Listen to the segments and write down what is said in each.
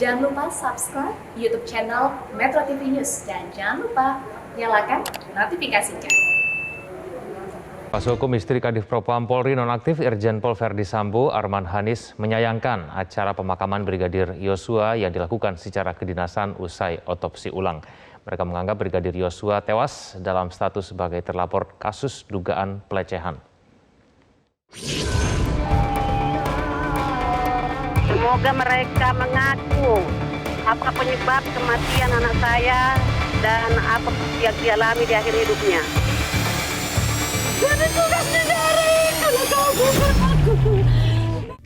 Jangan lupa subscribe YouTube channel Metro TV News dan jangan lupa nyalakan notifikasinya. Kuasa hukum istri Kadif Propam Polri nonaktif Irjen Pol Verdi Sambo, Arman Hanis, menyayangkan acara pemakaman Brigadir Yosua yang dilakukan secara kedinasan usai otopsi ulang. Mereka menganggap Brigadir Yosua tewas dalam status sebagai terlapor kasus dugaan pelecehan. Semoga mereka mengaku apa penyebab kematian anak saya dan apa yang dialami di akhir hidupnya.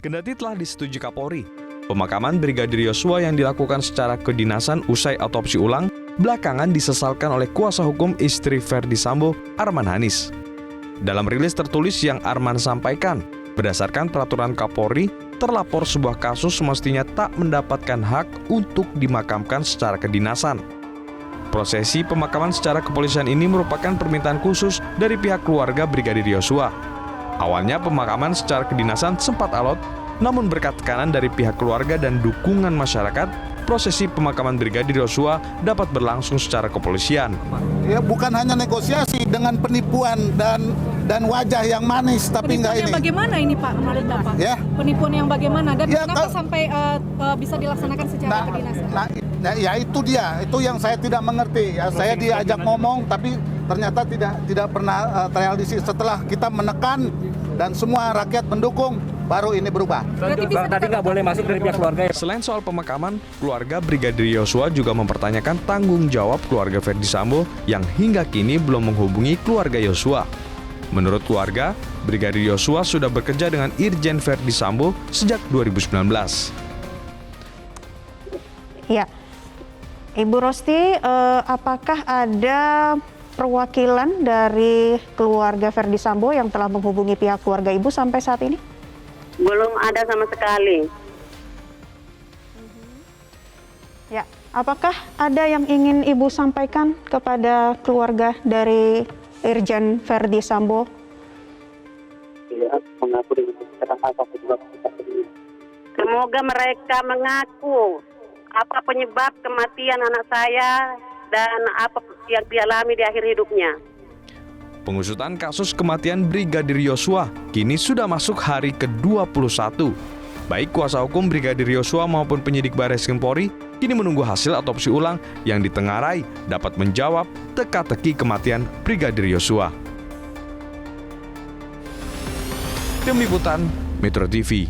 Kendati telah disetujui Kapolri, pemakaman Brigadir Yosua yang dilakukan secara kedinasan usai otopsi ulang belakangan disesalkan oleh kuasa hukum istri Verdi Sambo, Arman Hanis. Dalam rilis tertulis yang Arman sampaikan, berdasarkan peraturan Kapolri, terlapor sebuah kasus semestinya tak mendapatkan hak untuk dimakamkan secara kedinasan. Prosesi pemakaman secara kepolisian ini merupakan permintaan khusus dari pihak keluarga Brigadir Yosua. Awalnya pemakaman secara kedinasan sempat alot, namun berkat tekanan dari pihak keluarga dan dukungan masyarakat, prosesi pemakaman Brigadir Yosua dapat berlangsung secara kepolisian. Ya, bukan hanya negosiasi dengan penipuan dan wajah yang manis, tapi enggak ini. Bagaimana ini Pak, menurut Bapak? Ya. Penipuan yang bagaimana dan Ya, kenapa sampai bisa dilaksanakan secara kedinasan? Ya itu dia, itu yang saya tidak mengerti. Ya, saya diajak ngomong, tapi ternyata tidak pernah terrealisasi. Setelah kita menekan dan semua rakyat mendukung, baru ini berubah. Tadi nggak boleh masuk dari pihak keluarga. Selain soal pemakaman, keluarga Brigadir Yosua juga mempertanyakan tanggung jawab keluarga Verdi Sambo yang hingga kini belum menghubungi keluarga Yosua. Menurut keluarga, Brigadir Yosua sudah bekerja dengan Irjen Verdi Sambo sejak 2019. Ya, Ibu Rosti, apakah ada perwakilan dari keluarga Verdi Sambo yang telah menghubungi pihak keluarga Ibu sampai saat ini? Belum ada sama sekali. Ya, apakah ada yang ingin Ibu sampaikan kepada keluarga dari Irjen Verdi Sambo? Semoga mereka mengaku apa penyebab kematian anak saya dan apa yang dialami di akhir hidupnya. Pengusutan kasus kematian Brigadir Yosua kini sudah masuk hari ke-21. Baik kuasa hukum Brigadir Yosua maupun penyidik Barreskrim Polri kini menunggu hasil otopsi ulang yang ditengarai dapat menjawab teka-teki kematian Brigadir Yosua. Tim Liputan Metro TV.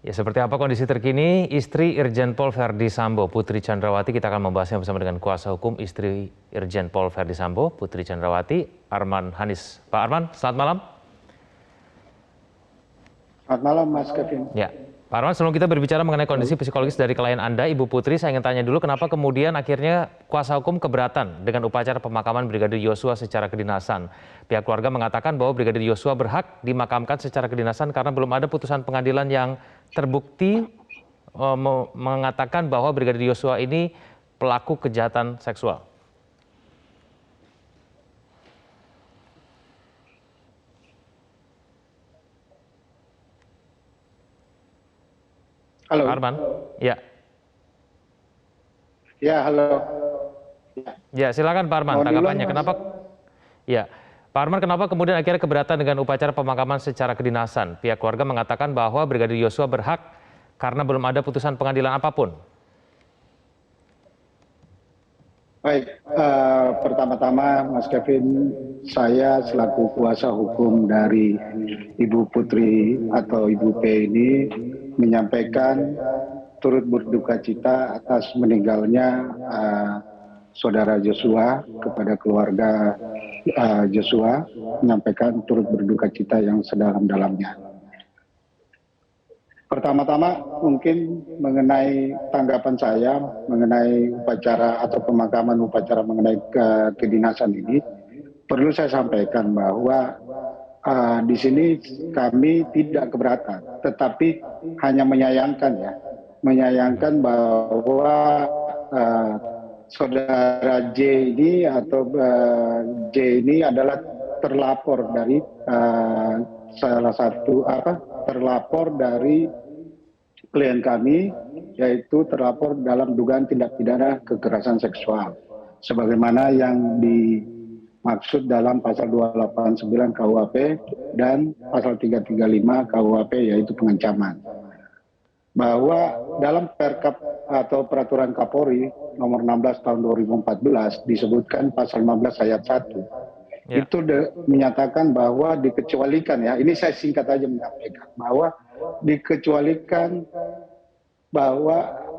Ya, seperti apa kondisi terkini istri Irjen Pol Verdi Sambo, Putri Chandrawati? Kita akan membahasnya bersama dengan kuasa hukum istri Irjen Pol Verdi Sambo, Putri Chandrawati, Arman Hanis. Pak Arman, selamat malam. Selamat malam, Mas Kevin. Ya, Pak Arman, sebelum kita berbicara mengenai kondisi psikologis dari klien Anda, Ibu Putri, saya ingin tanya dulu kenapa kemudian akhirnya kuasa hukum keberatan dengan upacara pemakaman Brigadir Yosua secara kedinasan. Pihak keluarga mengatakan bahwa Brigadir Yosua berhak dimakamkan secara kedinasan karena belum ada putusan pengadilan yang terbukti mengatakan bahwa Brigadir Yosua ini pelaku kejahatan seksual. Halo. Arman, ya. Ya, halo. Ya, silakan Pak Arman, tanggapannya. Kenapa? Ya, Pak Arman, kenapa kemudian akhirnya keberatan dengan upacara pemakaman secara kedinasan? Pihak keluarga mengatakan bahwa Brigadir Yosua berhak karena belum ada putusan pengadilan apapun. Baik, pertama-tama Mas Kevin, saya selaku kuasa hukum dari Ibu Putri atau Ibu P ini menyampaikan turut berduka cita atas meninggalnya saudara Joshua. Kepada keluarga Joshua, menyampaikan turut berduka cita yang sedalam-dalamnya. Pertama-tama mungkin mengenai tanggapan saya mengenai upacara atau pemakaman upacara mengenai kedinasan ini, perlu saya sampaikan bahwa di sini kami tidak keberatan, tetapi hanya menyayangkan bahwa saudara J ini atau J ini adalah terlapor dari salah satu terlapor dari klien kami, yaitu terlapor dalam dugaan tindak pidana kekerasan seksual, sebagaimana yang dimaksud dalam pasal 289 KUHP dan pasal 335 KUHP, yaitu pengancaman. Bahwa dalam Perkap atau Peraturan Kapolri nomor 16 tahun 2014 disebutkan pasal 15 ayat 1. Itu menyatakan bahwa dikecualikan, ya, ini saya singkat aja menyampaikan, bahwa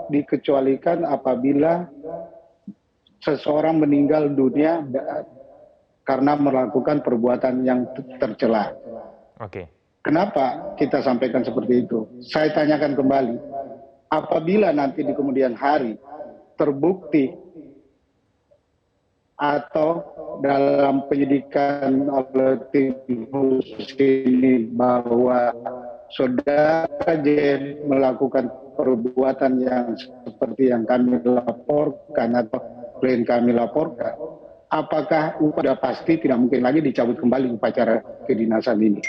dikecualikan apabila seseorang meninggal dunia karena melakukan perbuatan yang tercela. Oke. Kenapa kita sampaikan seperti itu? Saya tanyakan kembali, apabila nanti di kemudian hari terbukti atau dalam penyidikan oleh tim khusus ini bahwa saudara J melakukan perbuatan yang seperti yang kami laporkan atau klien kami laporkan, apakah sudah pasti tidak mungkin lagi dicabut kembali upacara kedinasan ini.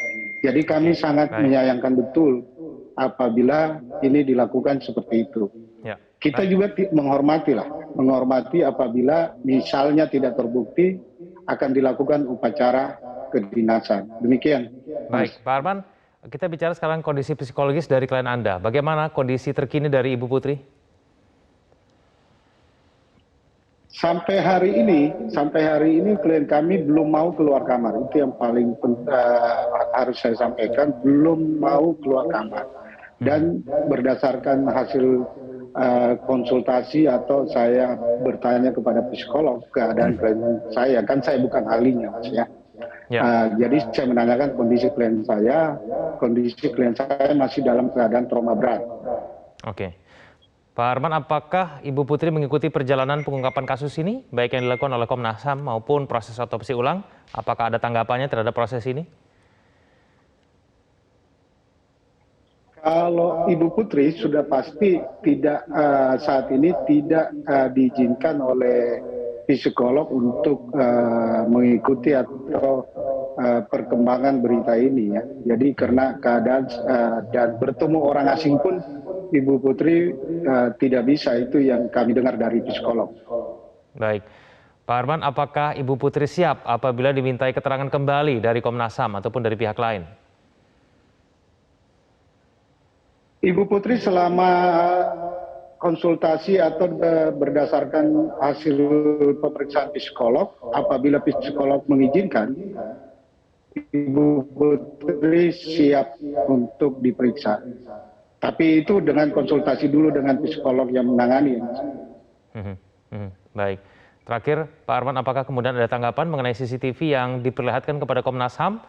Jadi kami sangat menyayangkan betul apabila ini dilakukan seperti itu. Ya. Kita juga menghormati apabila misalnya tidak terbukti akan dilakukan upacara kedinasan. Demikian. Baik, Pak Arman, kita bicara sekarang kondisi psikologis dari klien Anda. Bagaimana kondisi terkini dari Ibu Putri? Sampai hari ini klien kami belum mau keluar kamar. Itu yang paling harus saya sampaikan, belum mau keluar kamar. Dan berdasarkan hasil konsultasi atau saya bertanya kepada psikolog keadaan klien saya, kan saya bukan ahlinya, Mas, ya. Jadi saya menanyakan kondisi klien saya masih dalam keadaan trauma berat. Oke. Pak Arman, apakah Ibu Putri mengikuti perjalanan pengungkapan kasus ini, baik yang dilakukan oleh Komnas HAM maupun proses otopsi ulang? Apakah ada tanggapannya terhadap proses ini? Kalau Ibu Putri sudah pasti tidak saat ini tidak diizinkan oleh psikolog untuk mengikuti atau perkembangan berita ini, ya. Jadi karena keadaan dan bertemu orang asing pun Ibu Putri tidak bisa, itu yang kami dengar dari psikolog. Baik. Pak Arman, apakah Ibu Putri siap apabila dimintai keterangan kembali dari Komnas HAM ataupun dari pihak lain? Ibu Putri selama konsultasi atau berdasarkan hasil pemeriksaan psikolog, apabila psikolog mengizinkan, Ibu Putri siap untuk diperiksa. Tapi itu dengan konsultasi dulu dengan psikolog yang menangani. Baik. Terakhir, Pak Arman, apakah kemudian ada tanggapan mengenai CCTV yang diperlihatkan kepada Komnas HAM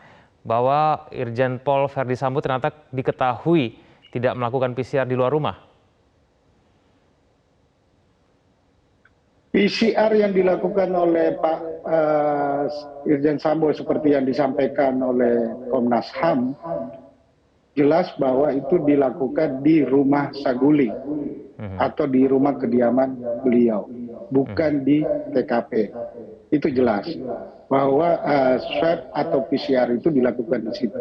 bahwa Irjen Pol Verdi Sambo ternyata diketahui tidak melakukan PCR di luar rumah? PCR yang dilakukan oleh Pak Irjen Sambo seperti yang disampaikan oleh Komnas HAM, jelas bahwa itu dilakukan di rumah Saguling atau di rumah kediaman beliau, bukan di TKP. Itu jelas bahwa swab atau PCR itu dilakukan di situ.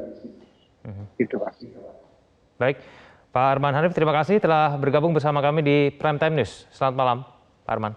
Itu, Pak. Baik, Pak Arman Hanif, terima kasih telah bergabung bersama kami di Prime Time News. Selamat malam, Pak Arman.